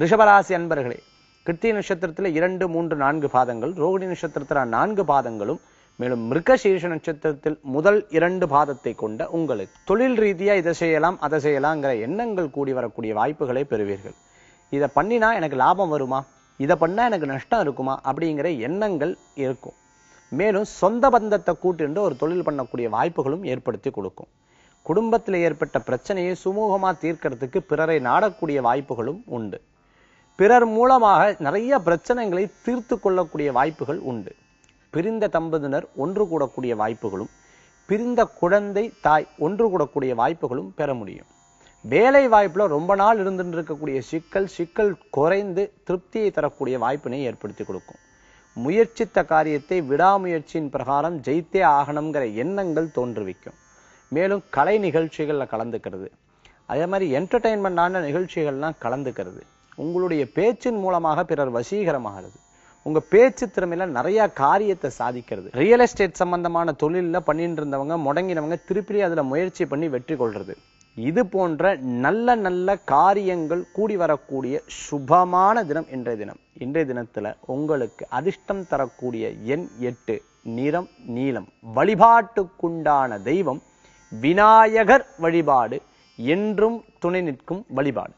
ரிஷபராசி அன்பர்களே, கிருத்திகை நட்சத்திரத்தில் 2, 3, 4 பாதங்கள், ரோகிணி நட்சத்திரத்தில் 4 பாதங்களும், மேலும் மிருகசீர்ஷ நட்சத்திரத்தில் முதல் 2 பாதத்தை கொண்ட உங்களுக்கு தொழில் ரீதியா இதை செய்யலாம் அதை செய்யலாம்ங்கிற எண்ணங்கள் கூடி வரக்கூடிய வாய்ப்புகளை பெறுவீர்கள். இதை பண்ணினா எனக்கு லாபம் வருமா, இதை பண்ணா எனக்கு நஷ்டம் இருக்குமா அப்படிங்கிற எண்ணங்கள் இருக்கும். மேலும் சொந்த பந்தத்தை கூட்டிட்டு ஒரு தொழில் பண்ணக்கூடிய வாய்ப்புகளும் ஏற்படுத்தி கொடுக்கும். குடும்பத்தில் ஏற்பட்ட பிரச்சனையை சுமூகமா தீர்க்கிறதுக்கு பிறரை நாடக்கூடிய வாய்ப்புகளும் உண்டு. பிறர் மூலமாக நிறைய பிரச்சனைகளை தீர்த்து கொள்ளக்கூடிய வாய்ப்புகள் உண்டு. பிரிந்த தம்பதியினர் ஒன்று கூடக்கூடிய வாய்ப்புகளும், பிரிந்த குழந்தை தாய் ஒன்று கூடக்கூடிய வாய்ப்புகளும் பெற முடியும். வேலை வாய்ப்புல ரொம்ப நாள் இருந்துட்டு இருக்கக்கூடிய சிக்கல் குறைந்து திருப்தியை தரக்கூடிய வாய்ப்பினை ஏற்படுத்தி கொடுக்கும். முயற்சித்த காரியத்தை விடாமுயற்சியின் பிரகாரம் ஜெயித்தே ஆகணுங்கிற எண்ணங்கள் தோன்றுவிக்கும். மேலும் கலை நிகழ்ச்சிகள்ல கலந்துக்கிறது, அதே மாதிரி என்டர்டெயின்மெண்டான நிகழ்ச்சிகள்லாம் கலந்துக்கிறது. உங்களுடைய பேச்சின் மூலமாக பிறர் வசீகரமாகிறது. உங்க பேச்சு திறமையில நிறைய காரியத்தை சாதிக்கிறது. ரியல் எஸ்டேட் சம்பந்தமான தொழில பண்ணிட்டு இருந்தவங்க முடங்கினவங்க திருப்பி அதுல முயற்சி பண்ணி வெற்றி கொள்றது. இது போன்ற நல்ல நல்ல காரியங்கள் கூடி வரக்கூடிய சுபமான தினம் இன்றைய தினம். இன்றைய தினத்துல உங்களுக்கு அதிர்ஷ்டம் தரக்கூடிய எண் 8, நிறம் நீலம். வழிபாட்டுக்குண்டான தெய்வம் விநாயகர் வழிபாடு என்றும் துணை நிற்கும் வழிபாடு.